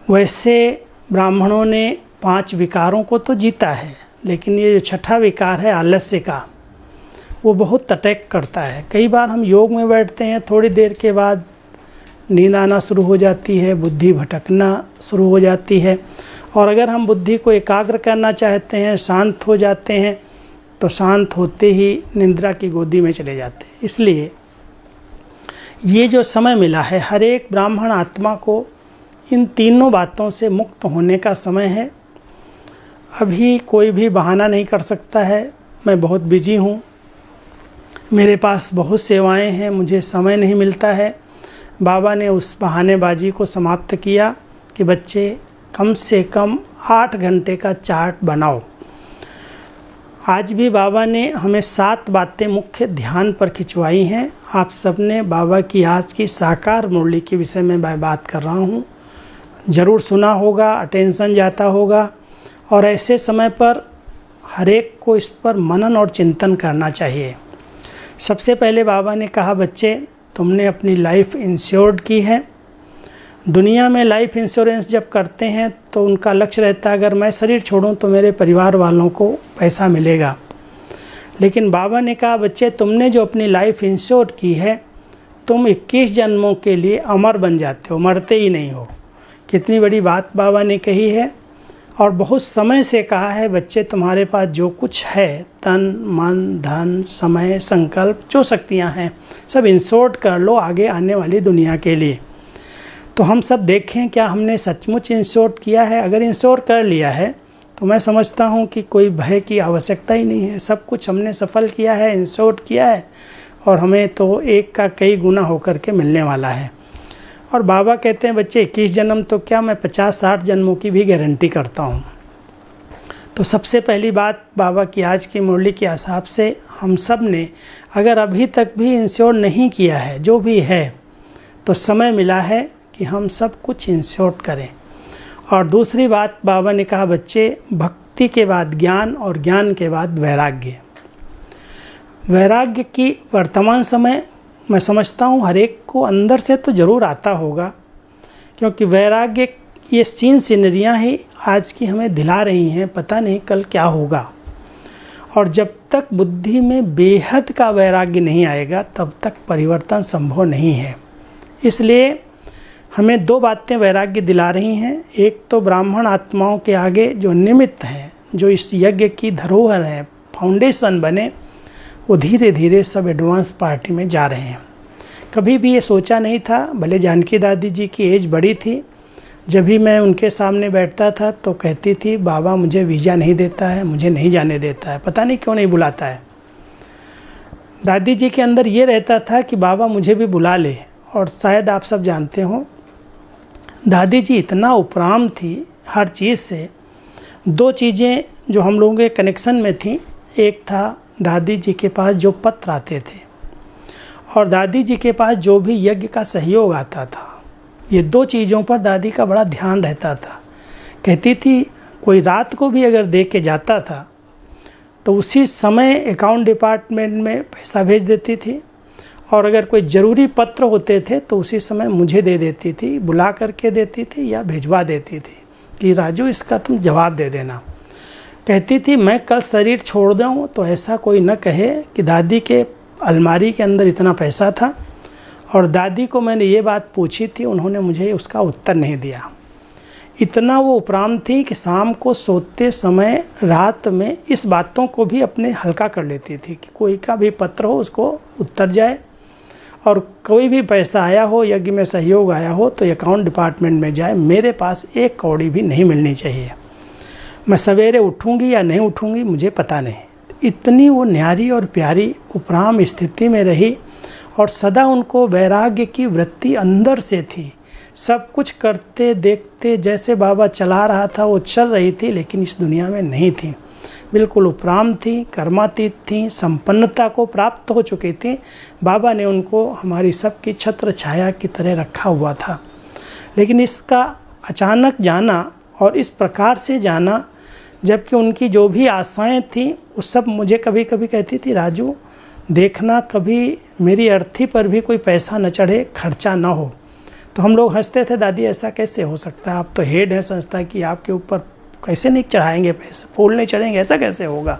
वैसे ब्राह्मणों ने 5 विकारों को तो जीता है, लेकिन ये जो छठा विकार है आलस्य का, वो बहुत अटैक करता है। कई बार हम योग में बैठते हैं, थोड़ी देर के बाद नींद आना शुरू हो जाती है, बुद्धि भटकना शुरू हो जाती है, और अगर हम बुद्धि को एकाग्र करना चाहते हैं, शांत हो जाते हैं, तो शांत होते ही निद्रा की गोदी में चले जाते हैं। इसलिए ये जो समय मिला है, हर एक ब्राह्मण आत्मा को इन तीनों बातों से मुक्त होने का समय है। अभी कोई भी बहाना नहीं कर सकता है, मैं बहुत बिजी हूँ, मेरे पास बहुत सेवाएं हैं, मुझे समय नहीं मिलता है। बाबा ने उस बहानेबाजी को समाप्त किया कि बच्चे कम से कम 8 घंटे का चार्ट बनाओ। आज भी बाबा ने हमें 7 बातें मुख्य ध्यान पर खिंचवाई हैं। आप सबने बाबा की आज की साकार मुरली के विषय में मैं बात कर रहा हूँ, ज़रूर सुना होगा, अटेंशन जाता होगा, और ऐसे समय पर हर एक को इस पर मनन और चिंतन करना चाहिए। सबसे पहले बाबा ने कहा, बच्चे तुमने अपनी लाइफ इंश्योर्ड की है। दुनिया में लाइफ इंश्योरेंस जब करते हैं तो उनका लक्ष्य रहता है अगर मैं शरीर छोड़ूं तो मेरे परिवार वालों को पैसा मिलेगा। लेकिन बाबा ने कहा, बच्चे तुमने जो अपनी लाइफ इंश्योर की है, तुम 21 जन्मों के लिए अमर बन जाते हो, मरते ही नहीं हो। कितनी बड़ी बात बाबा ने कही है। और बहुत समय से कहा है, बच्चे तुम्हारे पास जो कुछ है, तन मन धन समय संकल्प, जो शक्तियां हैं, सब इंश्योर कर लो आगे आने वाली दुनिया के लिए। तो हम सब देखें क्या हमने सचमुच इंश्योर किया है। अगर इंश्योर कर लिया है तो मैं समझता हूँ कि कोई भय की आवश्यकता ही नहीं है। सब कुछ हमने सफल किया है, इंश्योर किया है, और हमें तो एक का कई गुना होकर के मिलने वाला है। और बाबा कहते हैं, बच्चे 21 जन्म तो क्या, मैं 50-60 जन्मों की भी गारंटी करता हूँ। तो सबसे पहली बात बाबा की आज की मुरली के हिसाब से हम सब ने अगर अभी तक भी इंश्योर नहीं किया है, जो भी है, तो समय मिला है कि हम सब कुछ इंश्योर करें। और दूसरी बात बाबा ने कहा, बच्चे भक्ति के बाद ज्ञान और ज्ञान के बाद वैराग्य। वैराग्य की वर्तमान समय मैं समझता हूँ हर एक को अंदर से तो ज़रूर आता होगा, क्योंकि वैराग्य ये सीनरियाँ ही आज की हमें दिला रही हैं, पता नहीं कल क्या होगा। और जब तक बुद्धि में बेहद का वैराग्य नहीं आएगा तब तक परिवर्तन संभव नहीं है। इसलिए हमें 2 बातें वैराग्य दिला रही हैं। एक तो ब्राह्मण आत्माओं के आगे जो निमित्त हैं, जो इस यज्ञ की धरोहर है, फाउंडेशन बने, वो धीरे धीरे सब एडवांस पार्टी में जा रहे हैं। कभी भी ये सोचा नहीं था, भले जानकी दादी जी की एज बड़ी थी, जब भी मैं उनके सामने बैठता था तो कहती थी, बाबा मुझे वीज़ा नहीं देता है, मुझे नहीं जाने देता है, पता नहीं क्यों नहीं बुलाता है। दादी जी के अंदर ये रहता था कि बाबा मुझे भी बुला ले। और शायद आप सब जानते हो, दादी जी इतना उपराम थी हर चीज़ से। 2 चीज़ें जो हम लोगों के कनेक्शन में थी, एक था दादी जी के पास जो पत्र आते थे, और दादी जी के पास जो भी यज्ञ का सहयोग आता था। ये 2 चीज़ों पर दादी का बड़ा ध्यान रहता था। कहती थी कोई रात को भी अगर दे के जाता था तो उसी समय अकाउंट डिपार्टमेंट में पैसा भेज देती थी, और अगर कोई ज़रूरी पत्र होते थे तो उसी समय मुझे दे देती थी, बुला करके देती थी या भिजवा देती थी कि राजू इसका तुम जवाब दे देना। कहती थी मैं कल शरीर छोड़ दूँ तो ऐसा कोई न कहे कि दादी के अलमारी के अंदर इतना पैसा था। और दादी को मैंने ये बात पूछी थी, उन्होंने मुझे उसका उत्तर नहीं दिया। इतना वो उपराम थी कि शाम को सोते समय रात में इस बातों को भी अपने हल्का कर लेती थी कि कोई का भी पत्र हो उसको उत्तर जाए, और कोई भी पैसा आया हो, यज्ञ में सहयोग आया हो तो अकाउंट डिपार्टमेंट में जाए, मेरे पास 1 कौड़ी भी नहीं मिलनी चाहिए। मैं सवेरे उठूँगी या नहीं उठूँगी मुझे पता नहीं। इतनी वो न्यारी और प्यारी उपराम स्थिति में रही, और सदा उनको वैराग्य की वृत्ति अंदर से थी। सब कुछ करते देखते जैसे बाबा चला रहा था वो चल रही थी, लेकिन इस दुनिया में नहीं थी। बिल्कुल उपराम थी, कर्मातीत थी, संपन्नता को प्राप्त हो चुकी थी। बाबा ने उनको हमारी सबकी छत्र छाया की तरह रखा हुआ था। लेकिन इसका अचानक जाना और इस प्रकार से जाना, जबकि उनकी जो भी आशाएं थी वो सब मुझे कभी कभी कहती थी, राजू देखना कभी मेरी अर्थी पर भी कोई पैसा न चढ़े, खर्चा ना हो। तो हम लोग हंसते थे, दादी ऐसा कैसे हो सकता है, आप तो हेड है संस्था की, आपके ऊपर कैसे नहीं चढ़ाएंगे पैसे, फूल नहीं चढ़ेंगे, ऐसा कैसे होगा।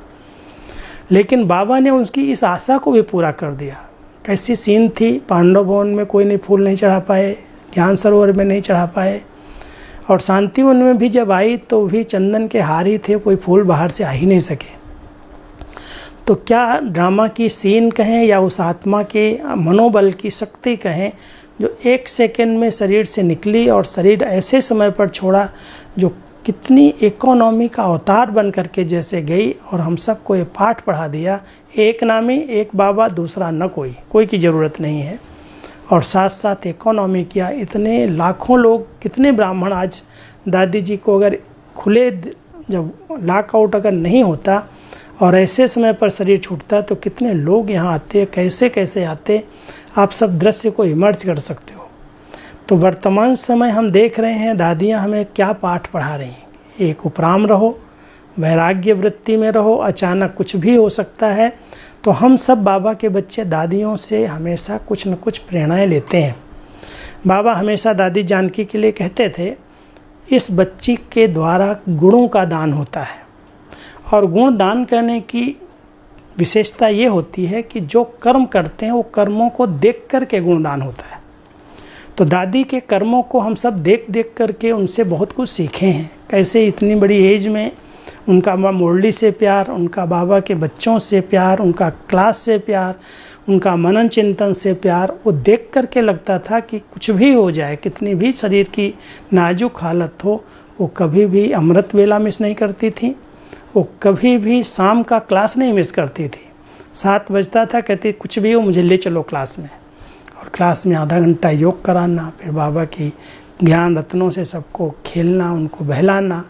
लेकिन बाबा ने उसकी इस आशा को भी पूरा कर दिया। कैसी सीन थी, पांडव भवन में कोई नहीं फूल नहीं चढ़ा पाए, ज्ञान सरोवर में नहीं चढ़ा पाए, और शांतिवन में भी जब आई तो भी चंदन के हार ही थे, कोई फूल बाहर से आ ही नहीं सके। तो क्या ड्रामा की सीन कहें या उस आत्मा के मनोबल की शक्ति कहें जो 1 सेकंड में शरीर से निकली और शरीर ऐसे समय पर छोड़ा जो कितनी इकोनॉमी का अवतार बन करके जैसे गई, और हम सबको ये पाठ पढ़ा दिया, एक नामी एक बाबा दूसरा न कोई की ज़रूरत नहीं है। और साथ साथ इकोनॉमी किया, इतने लाखों लोग, कितने ब्राह्मण आज दादी जी को अगर खुले जब लॉकआउट अगर नहीं होता और ऐसे समय पर शरीर छूटता तो कितने लोग यहाँ आते, कैसे कैसे आते, आप सब दृश्य को इमर्ज कर सकते हो। तो वर्तमान समय हम देख रहे हैं दादियाँ हमें क्या पाठ पढ़ा रही हैं। एक उपराम रहो, वैराग्य वृत्ति में रहो, अचानक कुछ भी हो सकता है। तो हम सब बाबा के बच्चे दादियों से हमेशा कुछ न कुछ प्रेरणाएं लेते हैं। बाबा हमेशा दादी जानकी के लिए कहते थे, इस बच्ची के द्वारा गुणों का दान होता है, और गुण दान करने की विशेषता ये होती है कि जो कर्म करते हैं वो कर्मों को देख कर के गुणदान होता है। तो दादी के कर्मों को हम सब देख देख करके उनसे बहुत कुछ सीखे हैं। कैसे इतनी बड़ी एज में उनका मुरली से प्यार, उनका बाबा के बच्चों से प्यार, उनका क्लास से प्यार, उनका मनन चिंतन से प्यार, वो देख करके लगता था कि कुछ भी हो जाए, कितनी भी शरीर की नाजुक हालत हो, वो कभी भी अमृत वेला मिस नहीं करती थी, वो कभी भी शाम का क्लास नहीं मिस करती थी। 7 बजता था, कहती कुछ भी हो मुझे ले चलो क्लास में, और क्लास में आधा घंटा योग कराना, फिर बाबा की ज्ञान रत्नों से सबको खेलना, उनको बहलाना,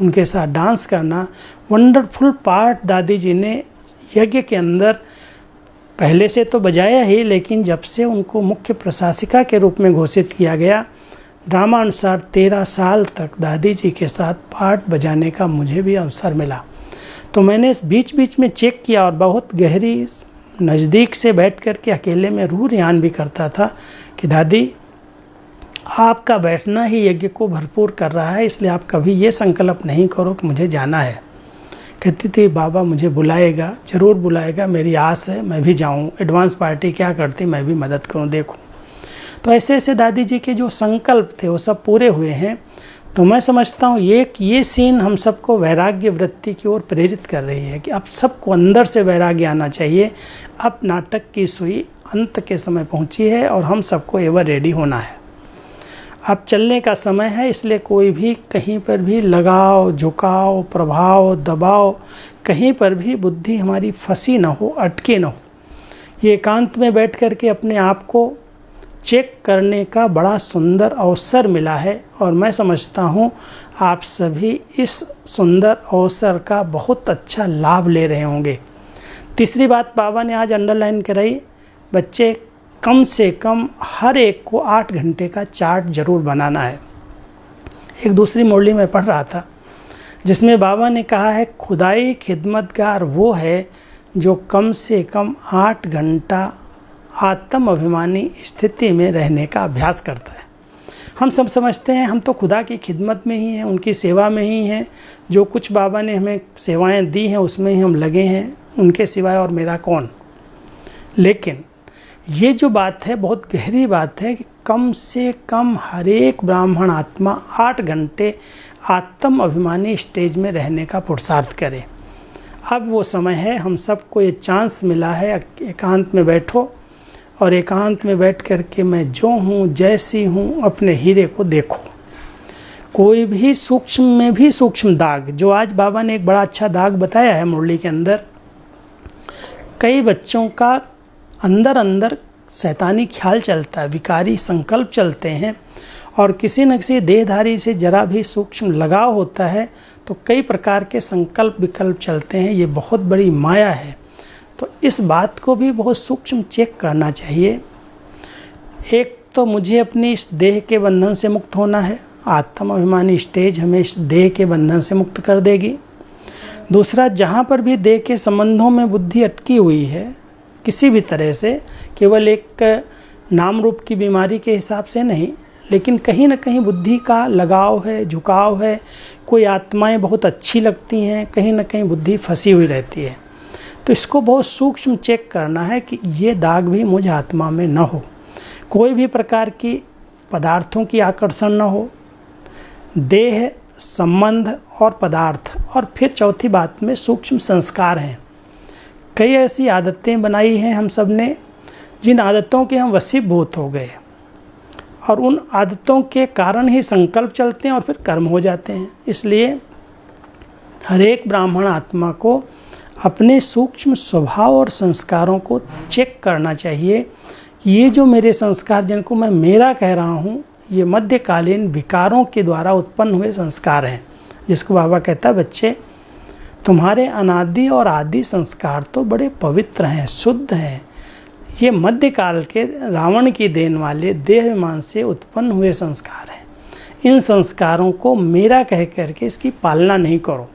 उनके साथ डांस करना। वंडरफुल पार्ट दादी जी ने यज्ञ के अंदर पहले से तो बजाया ही, लेकिन जब से उनको मुख्य प्रशासिका के रूप में घोषित किया गया, ड्रामा अनुसार 13 साल तक दादी जी के साथ पार्ट बजाने का मुझे भी अवसर मिला। तो मैंने बीच बीच में चेक किया और बहुत गहरी नज़दीक से बैठ कर के अकेले में रूह रियान भी करता था कि दादी आपका बैठना ही यज्ञ को भरपूर कर रहा है, इसलिए आप कभी ये संकल्प नहीं करो कि मुझे जाना है। कहती थी बाबा मुझे बुलाएगा, ज़रूर बुलाएगा, मेरी आस है, मैं भी जाऊँ, एडवांस पार्टी क्या करती मैं भी मदद करूँ, देखूँ। तो ऐसे ऐसे दादी जी के जो संकल्प थे वो सब पूरे हुए हैं। तो मैं समझता हूँ ये सीन हम सबको वैराग्य वृत्ति की ओर प्रेरित कर रही है कि अब सबको अंदर से वैराग्य आना चाहिए। अब नाटक की सुई अंत के समय पहुँची है और हम सबको एवर रेडी होना है। अब चलने का समय है, इसलिए कोई भी कहीं पर भी लगाव, झुकाव, प्रभाव, दबाव, कहीं पर भी बुद्धि हमारी फंसी ना हो, अटके ना हो। ये एकांत में बैठ कर के अपने आप को चेक करने का बड़ा सुंदर अवसर मिला है, और मैं समझता हूँ आप सभी इस सुंदर अवसर का बहुत अच्छा लाभ ले रहे होंगे। तीसरी बात बाबा ने आज अंडरलाइन कराई, बच्चे कम से कम हर एक को 8 घंटे का चार्ट जरूर बनाना है। एक दूसरी मुरली में पढ़ रहा था जिसमें बाबा ने कहा है खुदाई खिदमतगार वो है जो कम से कम 8 घंटा आत्म अभिमानी स्थिति में रहने का अभ्यास करता है। हम सब समझते हैं हम तो खुदा की खिदमत में ही हैं, उनकी सेवा में ही हैं, जो कुछ बाबा ने हमें सेवाएं दी हैं उसमें ही हम लगे हैं, उनके सिवाय और मेरा कौन। लेकिन ये जो बात है बहुत गहरी बात है कि कम से कम हर एक ब्राह्मण आत्मा 8 घंटे आत्म अभिमानी स्टेज में रहने का पुरुषार्थ करे। अब वो समय है, हम सबको ये चांस मिला है, एकांत में बैठो और एकांत में बैठ कर के मैं जो हूँ जैसी हूँ अपने हीरे को देखो। कोई भी सूक्ष्म में भी सूक्ष्म दाग, जो आज बाबा ने एक बड़ा अच्छा दाग बताया है मुरली के अंदर, कई बच्चों का अंदर अंदर शैतानी ख्याल चलता है, विकारी संकल्प चलते हैं, और किसी न किसी देहधारी से जरा भी सूक्ष्म लगाव होता है तो कई प्रकार के संकल्प विकल्प चलते हैं। ये बहुत बड़ी माया है, तो इस बात को भी बहुत सूक्ष्म चेक करना चाहिए। एक तो मुझे अपनी इस देह के बंधन से मुक्त होना है, आत्म अभिमानी स्टेज हमें इस देह के बंधन से मुक्त कर देगी। दूसरा, जहाँ पर भी देह के संबंधों में बुद्धि अटकी हुई है किसी भी तरह से, केवल एक नाम रूप की बीमारी के हिसाब से नहीं, लेकिन कहीं ना कहीं बुद्धि का लगाव है, झुकाव है। कोई आत्माएं बहुत अच्छी लगती हैं, कहीं ना कहीं बुद्धि फंसी हुई रहती है। तो इसको बहुत सूक्ष्म चेक करना है कि ये दाग भी मुझ आत्मा में न हो, कोई भी प्रकार की पदार्थों की आकर्षण न हो, देह, संबंध और पदार्थ। और फिर चौथी बात में सूक्ष्म संस्कार हैं। कई ऐसी आदतें बनाई हैं हम सब ने, जिन आदतों के हम वशीभूत हो गए, और उन आदतों के कारण ही संकल्प चलते हैं और फिर कर्म हो जाते हैं। इसलिए हर एक ब्राह्मण आत्मा को अपने सूक्ष्म स्वभाव और संस्कारों को चेक करना चाहिए। ये जो मेरे संस्कार, जिनको मैं मेरा कह रहा हूँ, ये मध्यकालीन विकारों के द्वारा उत्पन्न हुए संस्कार हैं, जिसको बाबा कहता है बच्चे तुम्हारे अनादि और आदि संस्कार तो बड़े पवित्र हैं, शुद्ध हैं। ये मध्यकाल के रावण की देन वाले देहाभिमान से उत्पन्न हुए संस्कार हैं। इन संस्कारों को मेरा कह करके इसकी पालना नहीं करो।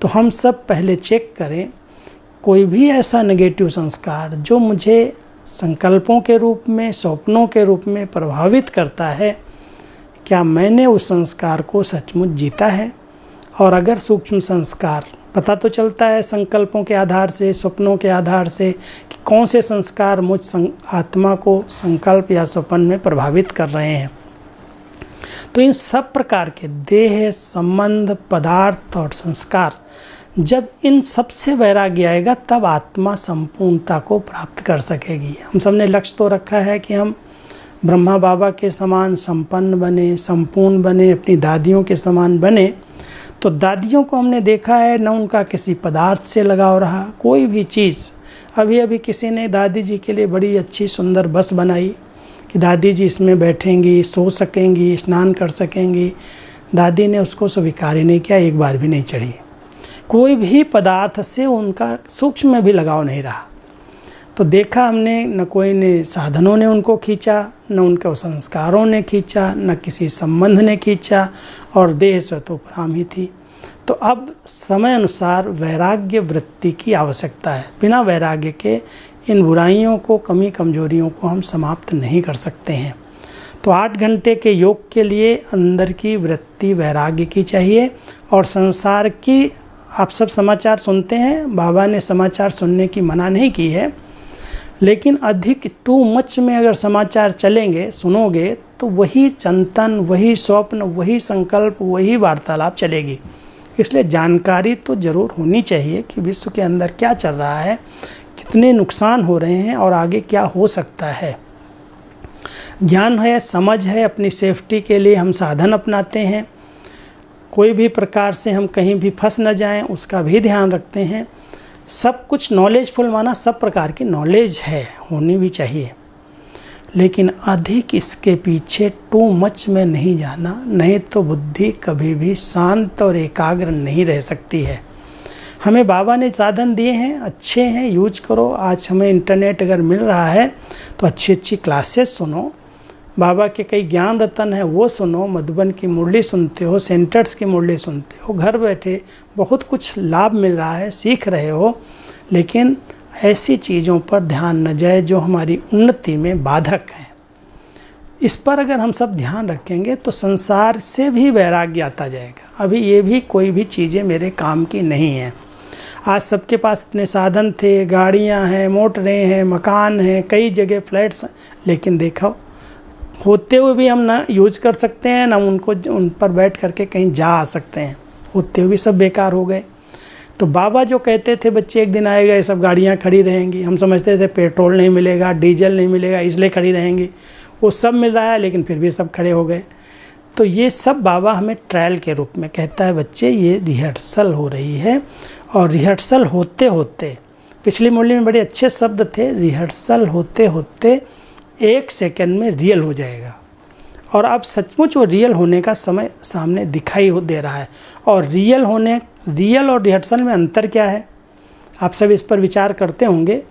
तो हम सब पहले चेक करें, कोई भी ऐसा नेगेटिव संस्कार जो मुझे संकल्पों के रूप में, स्वप्नों के रूप में प्रभावित करता है, क्या मैंने उस संस्कार को सचमुच जीता है? और अगर सूक्ष्म संस्कार, पता तो चलता है संकल्पों के आधार से, स्वप्नों के आधार से कि कौन से संस्कार मुझ आत्मा को संकल्प या स्वप्न में प्रभावित कर रहे हैं। तो इन सब प्रकार के देह, संबंध, पदार्थ और संस्कार, जब इन सब से वैराग्य आएगा तब आत्मा संपूर्णता को प्राप्त कर सकेगी। हम सब ने लक्ष्य तो रखा है कि हम ब्रह्मा बाबा के समान संपन्न बने, संपूर्ण बने, अपनी दादियों के समान बने। तो दादियों को हमने देखा है न उनका किसी पदार्थ से लगाव रहा, कोई भी चीज़। अभी किसी ने दादी जी के लिए बड़ी अच्छी सुंदर बस बनाई कि दादी जी इसमें बैठेंगी, सो सकेंगी, स्नान कर सकेंगी। दादी ने उसको स्वीकार ही नहीं किया, एक बार भी नहीं चढ़ी। कोई भी पदार्थ से उनका सूक्ष्म में भी लगाव नहीं रहा। तो देखा हमने, न कोई ने साधनों ने उनको खींचा, न उनके संस्कारों ने खींचा, न किसी संबंध ने खींचा, और देह स्वतोपराम ही थी। तो अब समय अनुसार वैराग्य वृत्ति की आवश्यकता है। बिना वैराग्य के इन बुराइयों को, कमी कमजोरियों को हम समाप्त नहीं कर सकते हैं। तो 8 घंटे के योग के लिए अंदर की वृत्ति वैराग्य की चाहिए। और संसार की, आप सब समाचार सुनते हैं, बाबा ने समाचार सुनने की मना नहीं की है, लेकिन अधिक टू मच में अगर समाचार चलेंगे, सुनोगे, तो वही चिंतन, वही स्वप्न, वही संकल्प, वही वार्तालाप चलेगी। इसलिए जानकारी तो जरूर होनी चाहिए कि विश्व के अंदर क्या चल रहा है, कितने नुकसान हो रहे हैं और आगे क्या हो सकता है। ज्ञान है, समझ है, अपनी सेफ्टी के लिए हम साधन अपनाते हैं। कोई भी प्रकार से हम कहीं भी फंस न जाएं, उसका भी ध्यान रखते हैं। सब कुछ नॉलेजफुल माना, सब प्रकार की नॉलेज है, होनी भी चाहिए, लेकिन अधिक इसके पीछे टू मच में नहीं जाना, नहीं तो बुद्धि कभी भी शांत और एकाग्र नहीं रह सकती है। हमें बाबा ने साधन दिए हैं, अच्छे हैं, यूज करो। आज हमें इंटरनेट अगर मिल रहा है तो अच्छी अच्छी क्लासेस सुनो, बाबा के कई ज्ञान रतन है वो सुनो, मधुबन की मुरली सुनते हो, सेंटर्स की मुरली सुनते हो, घर बैठे बहुत कुछ लाभ मिल रहा है, सीख रहे हो। लेकिन ऐसी चीज़ों पर ध्यान न जाए जो हमारी उन्नति में बाधक हैं। इस पर अगर हम सब ध्यान रखेंगे तो संसार से भी वैराग्य आता जाएगा। अभी ये भी कोई भी चीज़ें मेरे काम की नहीं हैं। आज सबके पास इतने साधन थे, गाड़ियाँ हैं, मोटरें हैं, मकान हैं, कई जगह फ्लैट्स हैं, लेकिन देखो होते हुए भी हम ना यूज कर सकते हैं, ना उनको उन पर बैठ करके कहीं जा आ सकते हैं। होते हुए सब बेकार हो गए। तो बाबा जो कहते थे बच्चे एक दिन आएगा ये सब गाड़ियाँ खड़ी रहेंगी, हम समझते थे पेट्रोल नहीं मिलेगा, डीजल नहीं मिलेगा, इसलिए खड़ी रहेंगी। वो सब मिल रहा है, लेकिन फिर भी सब खड़े हो गए। तो ये सब बाबा हमें ट्रायल के रूप में कहता है, बच्चे ये रिहर्सल हो रही है। और रिहर्सल होते होते, पिछली मुरली में बड़े अच्छे शब्द थे, रिहर्सल होते होते 1 सेकंड में रियल हो जाएगा। और अब सचमुच वो रियल होने का समय सामने दिखाई दे रहा है। और रियल और रिहर्सल में अंतर क्या है, आप सब इस पर विचार करते होंगे।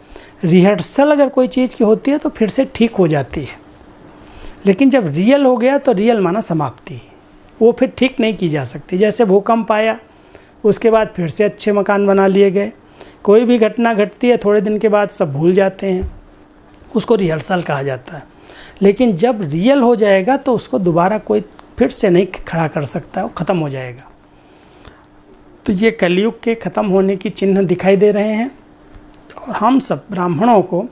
रिहर्सल अगर कोई चीज़ की होती है तो फिर से ठीक हो जाती है, लेकिन जब रियल हो गया तो रियल माना समाप्ति, वो फिर ठीक नहीं की जा सकती। जैसे भूकंप आया, उसके बाद फिर से अच्छे मकान बना लिए गए। कोई भी घटना घटती है, थोड़े दिन के बाद सब भूल जाते हैं, उसको रिहर्सल कहा जाता है। लेकिन जब रियल हो जाएगा तो उसको दोबारा कोई फिर से नहीं खड़ा कर सकता, वो ख़त्म हो जाएगा। तो ये कलयुग के ख़त्म होने की चिन्ह दिखाई दे रहे हैं और हम सब ब्राह्मणों को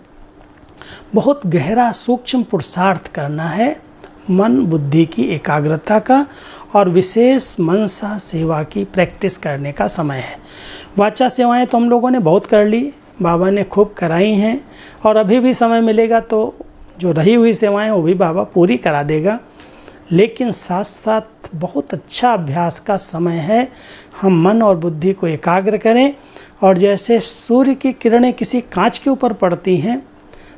बहुत गहरा सूक्ष्म पुरुषार्थ करना है, मन बुद्धि की एकाग्रता का और विशेष मनसा सेवा की प्रैक्टिस करने का समय है। वाचा सेवाएं तो हम लोगों ने बहुत कर ली, बाबा ने खूब कराई हैं और अभी भी समय मिलेगा तो जो रही हुई सेवाएं वो भी बाबा पूरी करा देगा। लेकिन साथ साथ बहुत अच्छा अभ्यास का समय है, हम मन और बुद्धि को एकाग्र करें और जैसे सूर्य की किरणें किसी कांच के ऊपर पड़ती हैं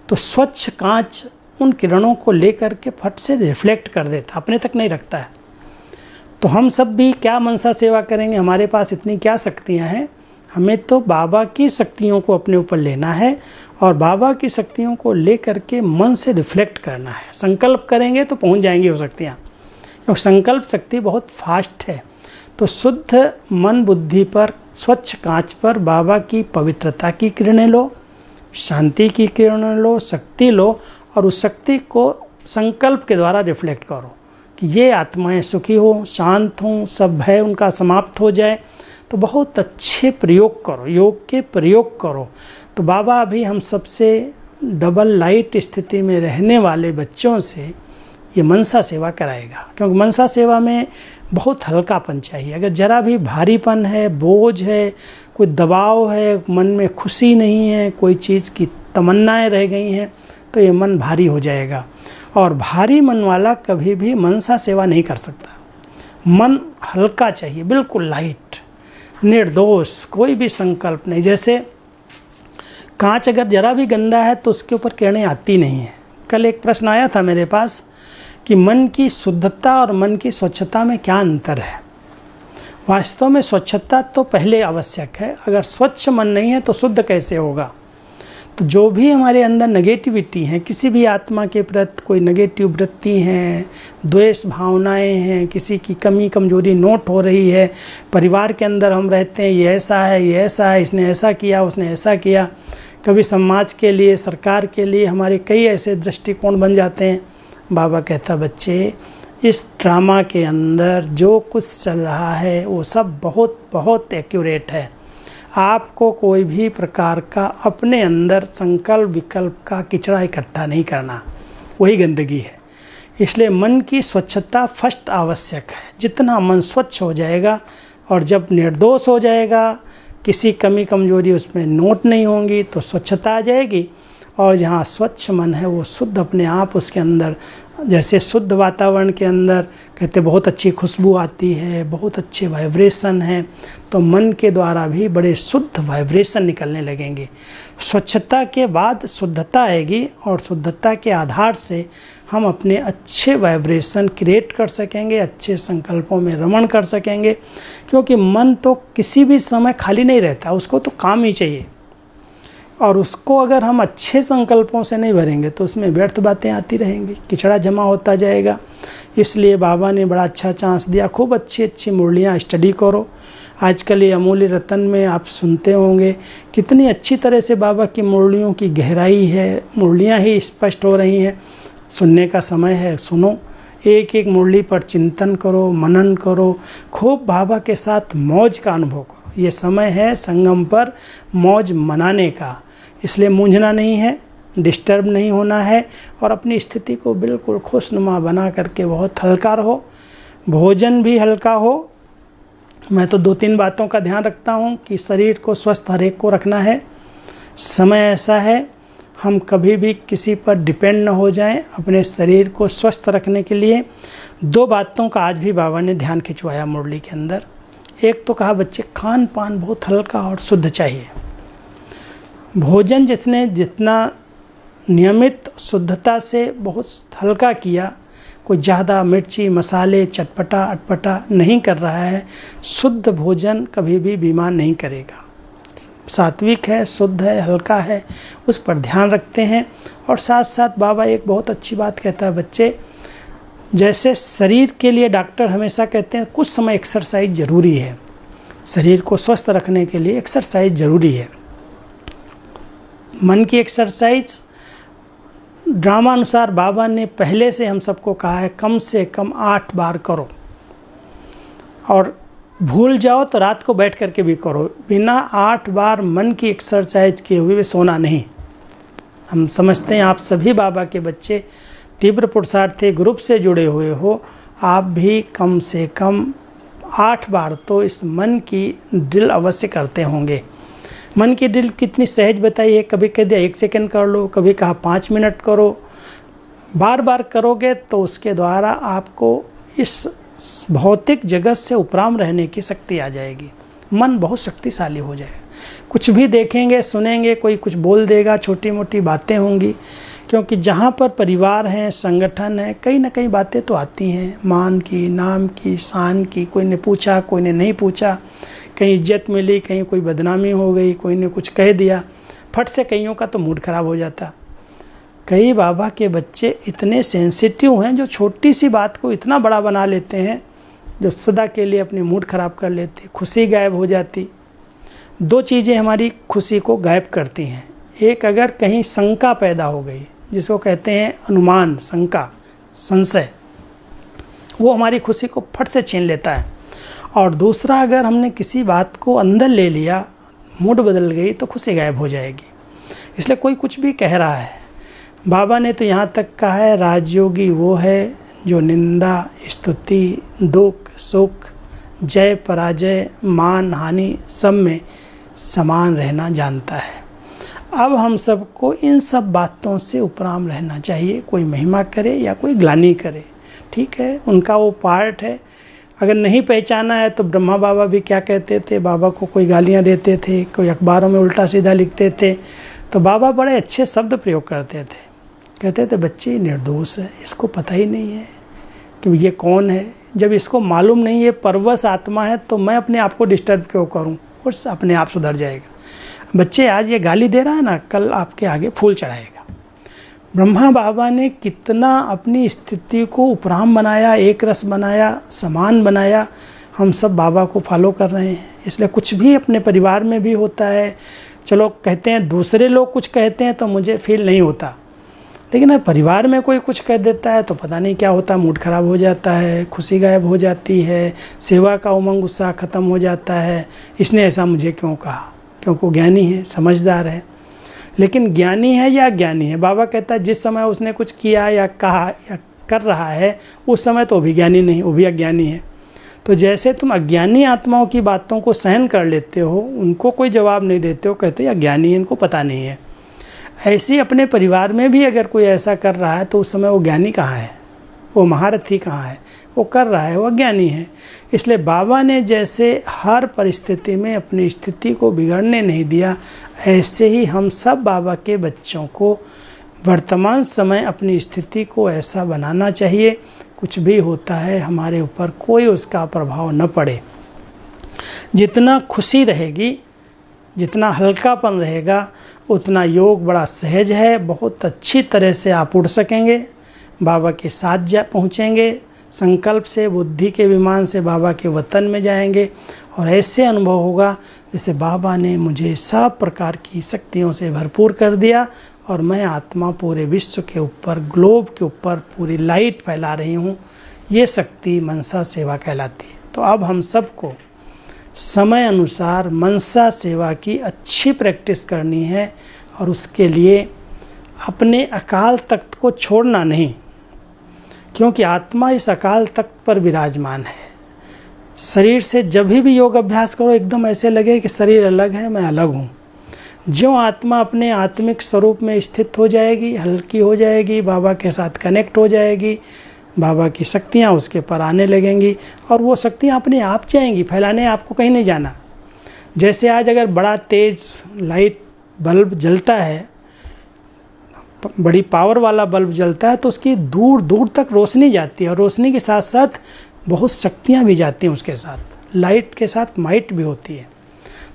तो स्वच्छ कांच उन किरणों को लेकर के फट से रिफ्लेक्ट कर देता, अपने तक नहीं रखता है। तो हम सब भी क्या मनसा सेवा करेंगे, हमारे पास इतनी क्या शक्तियां हैं, हमें तो बाबा की शक्तियों को अपने ऊपर लेना है और बाबा की शक्तियों को लेकर के मन से रिफ्लेक्ट करना है। संकल्प करेंगे तो पहुंच जाएंगी वो शक्तियाँ, क्योंकि संकल्प शक्ति बहुत फास्ट है। तो शुद्ध मन बुद्धि पर, स्वच्छ कांच पर बाबा की पवित्रता की किरणें लो, शांति की किरणें लो, शक्ति लो और उस शक्ति को संकल्प के द्वारा रिफ्लेक्ट करो कि ये आत्माएं सुखी हो, शांत हों, सब भय उनका समाप्त हो जाए। तो बहुत अच्छे प्रयोग करो, योग के प्रयोग करो। तो बाबा अभी हम सबसे डबल लाइट स्थिति में रहने वाले बच्चों से ये मनसा सेवा कराएगा, क्योंकि मनसा सेवा में बहुत हल्कापन चाहिए। अगर जरा भी भारीपन है, बोझ है, कोई दबाव है, मन में खुशी नहीं है, कोई चीज़ की तमन्नाएं रह गई हैं, तो ये मन भारी हो जाएगा और भारी मन वाला कभी भी मनसा सेवा नहीं कर सकता। मन हल्का चाहिए, बिल्कुल लाइट, निर्दोष, कोई भी संकल्प नहीं। जैसे कांच अगर जरा भी गंदा है तो उसके ऊपर किरणें आती नहीं है। कल एक प्रश्न आया था मेरे पास कि मन की शुद्धता और मन की स्वच्छता में क्या अंतर है। वास्तव में स्वच्छता तो पहले आवश्यक है, अगर स्वच्छ मन नहीं है तो शुद्ध कैसे होगा। तो जो भी हमारे अंदर नेगेटिविटी है, किसी भी आत्मा के प्रति कोई नेगेटिव वृत्ति हैं, द्वेष भावनाएं हैं, किसी की कमी कमजोरी नोट हो रही है, परिवार के अंदर हम रहते हैं, ये ऐसा है, ये ऐसा है, इसने ऐसा किया, उसने ऐसा किया, कभी समाज के लिए, सरकार के लिए हमारे कई ऐसे दृष्टिकोण बन जाते हैं। बाबा कहता बच्चे, इस ड्रामा के अंदर जो कुछ चल रहा है वो सब बहुत बहुत एक्यूरेट है। आपको कोई भी प्रकार का अपने अंदर संकल्प विकल्प का किचड़ा इकट्ठा नहीं करना, वही गंदगी है। इसलिए मन की स्वच्छता फर्स्ट आवश्यक है। जितना मन स्वच्छ हो जाएगा और जब निर्दोष हो जाएगा, किसी कमी कमजोरी उसमें नोट नहीं होंगी, तो स्वच्छता आ जाएगी। और जहाँ स्वच्छ मन है वो शुद्ध अपने आप उसके अंदर, जैसे शुद्ध वातावरण के अंदर कहते बहुत अच्छी खुशबू आती है, बहुत अच्छे वाइब्रेशन है, तो मन के द्वारा भी बड़े शुद्ध वाइब्रेशन निकलने लगेंगे। स्वच्छता के बाद शुद्धता आएगी और शुद्धता के आधार से हम अपने अच्छे वाइब्रेशन क्रिएट कर सकेंगे, अच्छे संकल्पों में रमण कर सकेंगे। क्योंकि मन तो किसी भी समय खाली नहीं रहता, उसको तो काम ही चाहिए और उसको अगर हम अच्छे संकल्पों से नहीं भरेंगे तो उसमें व्यर्थ बातें आती रहेंगी, किचड़ा जमा होता जाएगा। इसलिए बाबा ने बड़ा अच्छा चांस दिया, खूब अच्छी अच्छी मुरलियाँ स्टडी करो। आजकल ये अमूल्य रतन में आप सुनते होंगे कितनी अच्छी तरह से बाबा की मुरलियों की गहराई है, मुरलियाँ ही स्पष्ट हो रही हैं। सुनने का समय है, सुनो, एक एक मुरली पर चिंतन करो, मनन करो, खूब बाबा के साथ मौज का अनुभव करो। ये समय है संगम पर मौज मनाने का, इसलिए मूंझना नहीं है, डिस्टर्ब नहीं होना है और अपनी स्थिति को बिल्कुल खुशनुमा बना करके बहुत हल्का रहो। भोजन भी हल्का हो। मैं तो 2-3 बातों का ध्यान रखता हूँ कि शरीर को स्वस्थ हर एक को रखना है। समय ऐसा है, हम कभी भी किसी पर डिपेंड न हो जाएं। अपने शरीर को स्वस्थ रखने के लिए 2 बातों का आज भी बाबा ने ध्यान खिंचवाया मुरली के अंदर। एक तो कहा बच्चे खान पान बहुत हल्का और शुद्ध चाहिए। भोजन जिसने जितना नियमित शुद्धता से बहुत हल्का किया, कोई ज़्यादा मिर्ची मसाले चटपटा अटपटा नहीं कर रहा है, शुद्ध भोजन कभी भी बीमार नहीं करेगा। सात्विक है, शुद्ध है, हल्का है, उस पर ध्यान रखते हैं। और साथ साथ बाबा एक बहुत अच्छी बात कहता है बच्चे, जैसे शरीर के लिए डॉक्टर हमेशा कहते हैं कुछ समय एक्सरसाइज ज़रूरी है, शरीर को स्वस्थ रखने के लिए एक्सरसाइज ज़रूरी है। मन की एक्सरसाइज ड्रामा अनुसार बाबा ने पहले से हम सबको कहा है कम से कम 8 बार करो, और भूल जाओ तो रात को बैठ करके भी करो। बिना 8 बार मन की एक्सरसाइज किए हुए सोना नहीं। हम समझते हैं आप सभी बाबा के बच्चे तीव्र पुरुषार्थी ग्रुप से जुड़े हुए हो, आप भी कम से कम 8 बार तो इस मन की ड्रिल अवश्य करते होंगे। मन की ड्रिल कितनी सहज बताइए, कभी कह दिया 1 सेकंड कर लो, कभी कहा 5 मिनट करो। बार बार करोगे तो उसके द्वारा आपको इस भौतिक जगत से उपराम रहने की शक्ति आ जाएगी। मन बहुत शक्तिशाली हो जाएगा। कुछ भी देखेंगे सुनेंगे, कोई कुछ बोल देगा, छोटी मोटी बातें होंगी, क्योंकि जहाँ पर परिवार है, संगठन है, कहीं ना कहीं बातें तो आती हैं, मान की, नाम की, शान की। कोई ने पूछा, कोई ने नहीं पूछा, कहीं इज्जत मिली, कहीं कोई बदनामी हो गई, कोई ने कुछ कह दिया, फट से कईयों का तो मूड खराब हो जाता। कई बाबा के बच्चे इतने सेंसिटिव हैं जो छोटी सी बात को इतना बड़ा बना लेते हैं, जो सदा के लिए अपनी मूड खराब कर लेते, खुशी गायब हो जाती। 2 चीज़ें हमारी खुशी को गायब करती हैं। एक, अगर कहीं शंका पैदा हो गई, जिसको कहते हैं अनुमान, शंका, संशय, वो हमारी खुशी को फट से छीन लेता है। और दूसरा, अगर हमने किसी बात को अंदर ले लिया, मूड बदल गई, तो खुशी गायब हो जाएगी। इसलिए कोई कुछ भी कह रहा है, बाबा ने तो यहाँ तक कहा है, राजयोगी वो है जो निंदा, स्तुति, दुख, सुख, जय पराजय, मान हानि सब में समान रहना जानता है। अब हम सबको इन सब बातों से उपराम रहना चाहिए। कोई महिमा करे या कोई ग्लानि करे, ठीक है, उनका वो पार्ट है। अगर नहीं पहचाना है तो ब्रह्मा बाबा भी क्या कहते थे, बाबा को कोई गालियाँ देते थे, कोई अखबारों में उल्टा सीधा लिखते थे, तो बाबा बड़े अच्छे शब्द प्रयोग करते थे। कहते थे बच्चे निर्दोष है, इसको पता ही नहीं है कि ये कौन है। जब इसको मालूम नहीं है, परवश आत्मा है, तो मैं अपने आप को डिस्टर्ब क्यों करूं, और अपने आप सुधर जाएगा। बच्चे आज ये गाली दे रहा है ना, कल आपके आगे फूल चढ़ाएगा। ब्रह्मा बाबा ने कितना अपनी स्थिति को उपराम बनाया, एक रस बनाया, समान बनाया। हम सब बाबा को फॉलो कर रहे हैं। इसलिए कुछ भी अपने परिवार में भी होता है, चलो कहते हैं दूसरे लोग कुछ कहते हैं तो मुझे फील नहीं होता, लेकिन अब परिवार में कोई कुछ कह देता है तो पता नहीं क्या होता, मूड खराब हो जाता है, खुशी गायब हो जाती है, सेवा का उमंग उत्साह खत्म हो जाता है। इसने ऐसा मुझे क्यों कहा, क्योंकि ज्ञानी है, समझदार है। लेकिन ज्ञानी है या अज्ञानी है, बाबा कहता है जिस समय उसने कुछ किया या कहा या कर रहा है, उस समय तो वो भी ज्ञानी नहीं, वो भी अज्ञानी है। तो जैसे तुम अज्ञानी आत्माओं की बातों को सहन कर लेते हो, उनको कोई जवाब नहीं देते हो, कहते हो अज्ञानी है, इनको पता नहीं है। ऐसे ही अपने परिवार में भी अगर कोई ऐसा कर रहा है तो उस समय वो ज्ञानी कहाँ है, वो महारथी कहाँ है, वो कर रहा है, वो अज्ञानी है। इसलिए बाबा ने जैसे हर परिस्थिति में अपनी स्थिति को बिगड़ने नहीं दिया, ऐसे ही हम सब बाबा के बच्चों को वर्तमान समय अपनी स्थिति को ऐसा बनाना चाहिए, कुछ भी होता है हमारे ऊपर कोई उसका प्रभाव न पड़े। जितना खुशी रहेगी, जितना हल्कापन रहेगा, उतना योग बड़ा सहज है। बहुत अच्छी तरह से आप उड़ सकेंगे, बाबा के साथ पहुँचेंगे, संकल्प से, बुद्धि के विमान से बाबा के वतन में जाएंगे। और ऐसे अनुभव होगा जैसे बाबा ने मुझे सब प्रकार की शक्तियों से भरपूर कर दिया और मैं आत्मा पूरे विश्व के ऊपर, ग्लोब के ऊपर पूरी लाइट फैला रही हूँ। ये शक्ति मनसा सेवा कहलाती है। तो अब हम सबको समय अनुसार मनसा सेवा की अच्छी प्रैक्टिस करनी है, और उसके लिए अपने अकाल तख्त को छोड़ना नहीं, क्योंकि आत्मा इस अकाल तख्त पर विराजमान है। शरीर से जब भी योग अभ्यास करो, एकदम ऐसे लगे कि शरीर अलग है, मैं अलग हूँ। जो आत्मा अपने आत्मिक स्वरूप में स्थित हो जाएगी, हल्की हो जाएगी, बाबा के साथ कनेक्ट हो जाएगी, बाबा की शक्तियाँ उसके पर आने लगेंगी, और वो शक्तियाँ अपने आप जाएंगी फैलाने, आपको कहीं नहीं जाना। जैसे आज अगर बड़ा तेज लाइट बल्ब जलता है, बड़ी पावर वाला बल्ब जलता है, तो उसकी दूर दूर तक रोशनी जाती है, और रोशनी के साथ साथ बहुत शक्तियाँ भी जाती हैं उसके साथ, लाइट के साथ माइट भी होती है।